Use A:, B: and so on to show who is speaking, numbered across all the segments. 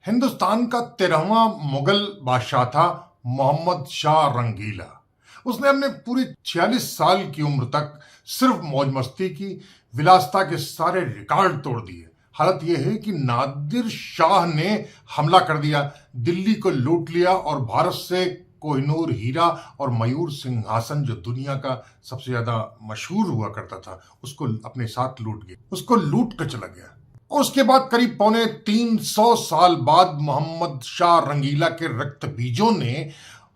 A: हिंदुस्तान का 13वां मुगल बादशाह था मोहम्मद शाह रंगीला। उसने अपने पूरे 46 साल की उम्र तक सिर्फ मौज मस्ती की, विलासिता के सारे रिकॉर्ड तोड़ दिए। हालत यह है कि नादिर शाह ने हमला कर दिया, दिल्ली को लूट लिया और भारत से कोहिनूर हीरा और मयूर सिंहासन, जो दुनिया का सबसे ज्यादा मशहूर हुआ करता था, उसको अपने साथ लूट गया, उसको लूट कर चला गया। और उसके बाद करीब पौने 300 साल बाद मोहम्मद शाह रंगीला के रक्त बीजों ने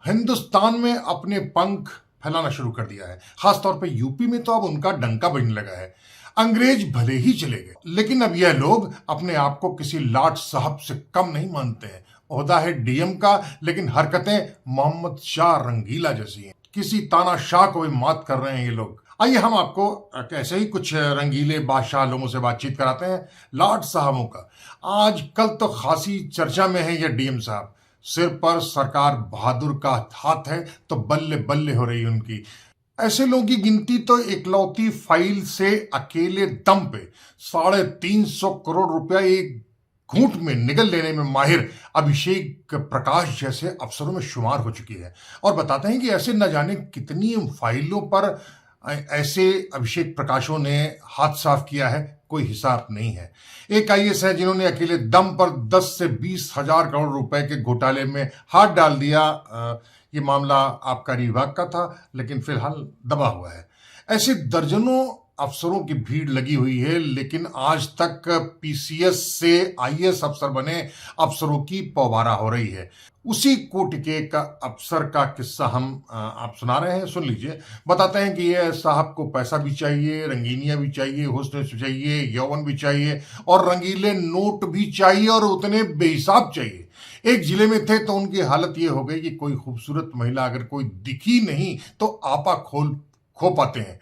A: हिंदुस्तान में अपने पंख फैलाना शुरू कर दिया है। खासतौर पे यूपी में तो अब उनका डंका बजने लगा है। अंग्रेज भले ही चले गए, लेकिन अब यह लोग अपने आप को किसी लाट साहब से कम नहीं मानते हैं। ओहदा है डीएम का, लेकिन हरकतें मोहम्मद शाह रंगीला जैसी हैं। किसी तानाशाह को भी मात कर रहे हैं ये लोग। आइए हम आपको ऐसे ही कुछ रंगीले बादशाह लोगों से बातचीत कराते हैं। लॉर्ड साहबों का आजकल तो खासी चर्चा में है ये डीएम साहब। सिर पर सरकार बहादुर का हाथ है तो बल्ले बल्ले हो रही उनकी। ऐसे लोगों की गिनती तो इकलौती फाइल से अकेले दम पे 350 करोड़ रुपया एक घूंट में निगल लेने में माहिर अभिषेक प्रकाश जैसे अफसरों में शुमार हो चुकी है। और बताते हैं कि ऐसे न जाने कितनी फाइलों पर ऐसे अभिषेक प्रकाशों ने हाथ साफ किया है, कोई हिसाब नहीं है। एक आईएएस है जिन्होंने अकेले दम पर 10 से 20 हजार करोड़ रुपए के घोटाले में हाथ डाल दिया। ये मामला आबकारी विभाग का था, लेकिन फिलहाल दबा हुआ है। ऐसे दर्जनों अफसरों की भीड़ लगी हुई है, लेकिन आज तक पीसीएस से आईएएस अफसर बने अफसरों की पौबारा हो रही है। उसी कोटि के एक अफसर का किस्सा हम आप सुना रहे हैं, सुन लीजिए। बताते हैं कि ये साहब को पैसा भी चाहिए, रंगीनियां भी चाहिए, हुस्न भी चाहिए, यौवन भी चाहिए और रंगीले नोट भी चाहिए, और उतने बेहिसाब चाहिए। एक जिले में थे तो उनकी हालत ये हो गई कि कोई खूबसूरत महिला अगर कोई दिखी नहीं तो आपा खोल खो पाते हैं।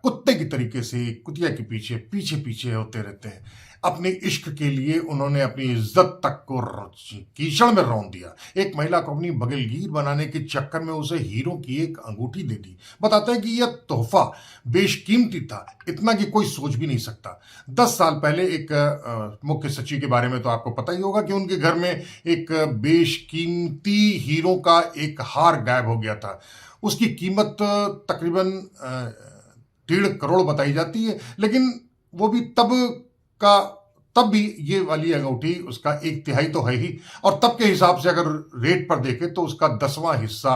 A: कुत्ते की तरीके से कुतिया के पीछे पीछे पीछे होते रहते हैं। अपने इश्क के लिए उन्होंने अपनी इज्जत तक को कीचड़ में रौंद दिया। एक महिला को अपनी बगलगीर बनाने के चक्कर में उसे हीरो की एक अंगूठी दे दी। बताते हैं कि यह तोहफा बेशकीमती था, इतना कि कोई सोच भी नहीं सकता। 10 साल पहले एक मुख्य सचिव के बारे में तो आपको पता ही होगा कि उनके घर में एक बेशकीमती हीरो का एक हार गायब हो गया था। उसकी कीमत तकरीबन 1.5 करोड़ बताई जाती है, लेकिन वो भी तब भी ये वाली अंगूठी उसका 1/3 तो है ही, और तब के हिसाब से अगर रेट पर देखें तो उसका 10वां हिस्सा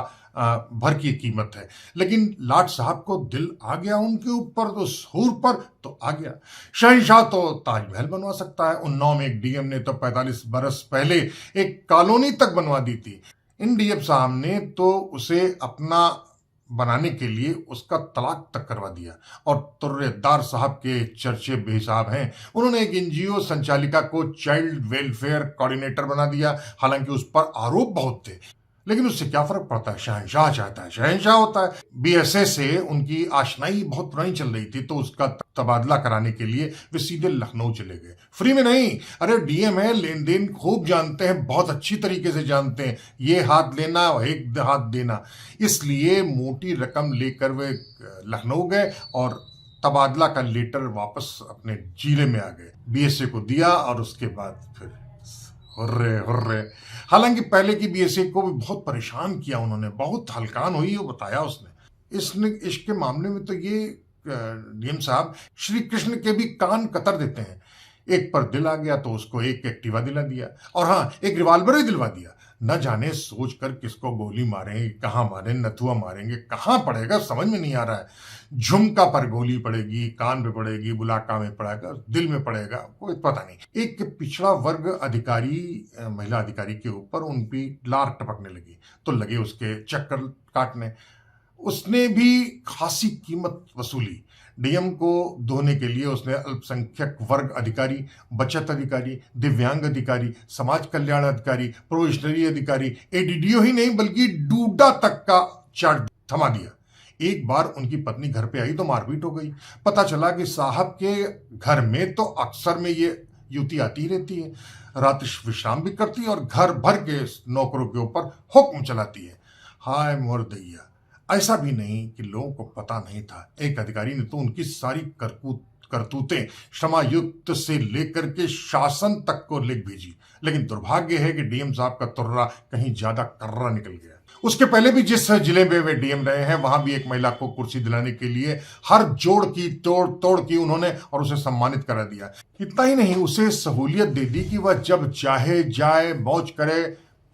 A: भर की कीमत है। लेकिन लाट साहब को दिल आ गया उनके ऊपर, तो सूर पर तो आ गया। शहंशाह तो ताजमहल बनवा सकता है। उन्नाव में एक डीएम ने तो 45 बरस पहले एक कॉलोनी तक बनवा दी थी। इन डीएम साहब ने तो उसे अपना बनाने के लिए उसका तलाक तक करवा दिया। और तुर्रेदार साहब के चर्चे बेहिसाब हैं। उन्होंने एक एनजीओ संचालिका को चाइल्ड वेलफेयर कोऑर्डिनेटर बना दिया। हालांकि उस पर आरोप बहुत थे, लेकिन उससे क्या फर्क पड़ता है, शहंशाह चाहता है शहंशाह होता है। बीएसए से उनकी आशनाई बहुत पुरानी चल रही थी, तो उसका तबादला कराने के लिए वे सीधे लखनऊ चले गए। फ्री में नहीं, अरे डीएम है, लेन देन खूब जानते हैं, बहुत अच्छी तरीके से जानते हैं, ये हाथ लेना एक हाथ देना। इसलिए मोटी रकम लेकर वे लखनऊ गए और तबादला का लेटर वापस अपने जिले में आ गए। बीएसए को दिया और उसके बाद फिर हुर्रे हुर्रे। हालांकि पहले की बीएसए को भी बहुत परेशान किया उन्होंने, बहुत हलकान हुई, वो बताया उसने। इश्क के मामले में तो ये डीएम साहब श्री कृष्ण के भी कान कतर देते हैं। एक पर दिल आ गया तो उसको एक एक्टिवा दिला दिया, और हाँ, एक रिवॉल्वर ही दिलवा दिया। न जाने सोच कर किसको गोली मारेंगे, कहाँ मारे, नथुआ मारेंगे, कहाँ पड़ेगा समझ में नहीं आ रहा है। झुमका पर गोली पड़ेगी, कान पे पड़ेगी, बुलाका में पड़ेगा, दिल में पड़ेगा, कोई पता नहीं। एक पिछड़ा वर्ग अधिकारी, महिला अधिकारी के ऊपर उन पे लार टपकने लगी तो लगे उसके चक्कर काटने। उसने भी खासी कीमत वसूली। डीएम को धोने के लिए उसने अल्पसंख्यक वर्ग अधिकारी, बचत अधिकारी, दिव्यांग अधिकारी, समाज कल्याण अधिकारी, प्रोबेशनरी अधिकारी, एडीडीओ ही नहीं बल्कि डूडा तक का चार्ज थमा दिया। एक बार उनकी पत्नी घर पे आई तो मारपीट हो गई। पता चला कि साहब के घर में तो अक्सर में ये युवती आती रहती है, रात विश्राम भी करती है और घर भर के नौकरों के ऊपर हुक्म चलाती है। हाय मोर दैया, ऐसा भी नहीं कि लोगों को पता नहीं था। एक अधिकारी ने तो उनकी सारी करतूत करतूतें क्षमायुक्त से लेकर के शासन तक को लिख भेजी, लेकिन दुर्भाग्य है कि डीएम साहब का तुर्रा कहीं ज्यादा कर्रा निकल गया। उसके पहले भी जिस जिले में वे डीएम रहे हैं वहां भी एक महिला को कुर्सी दिलाने के लिए हर जोड़ की तोड़ की उन्होंने और उसे सम्मानित करा दिया। इतना ही नहीं, उसे सहूलियत दे दी कि वह जब चाहे जाए, मौज करे,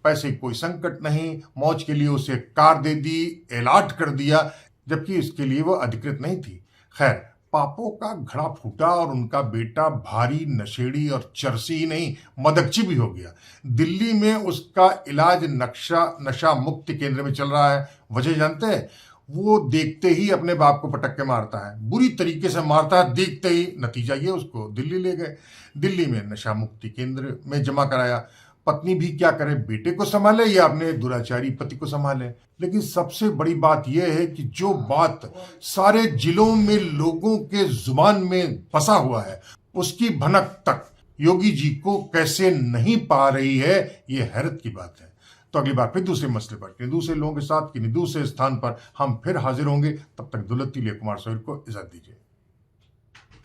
A: पैसे की कोई संकट नहीं। मौज के लिए उसे कार दे दी, एलाट कर दिया, जबकि इसके लिए वह अधिकृत नहीं थी। खैर, पापों का घड़ा फूटा और उनका बेटा भारी नशेड़ी और चरसी ही नहीं, मदकची भी हो गया। दिल्ली में उसका इलाज नशा मुक्ति केंद्र में चल रहा है। वजह जानते हैं? वो देखते ही अपने बाप को पटक के मारता है, बुरी तरीके से मारता है। देखते ही नतीजा ये, उसको दिल्ली ले गए। दिल्ली में नशा मुक्ति केंद्र में जमा कराया। पत्नी भी क्या करे, बेटे को संभाले या अपने दुराचारी पति को संभाले। लेकिन सबसे बड़ी बात यह है कि जो बात सारे जिलों में लोगों के जुबान में फंसा हुआ है, उसकी भनक तक योगी जी को कैसे नहीं पा रही है, ये हैरत की बात है। तो अगली बार फिर दूसरे मसले पर दूसरे लोगों के साथ किन्हीं दूसरे स्थान पर हम फिर हाजिर होंगे। तब तक दुलत्ती कुमार सोहेल को इजाजत दीजिए।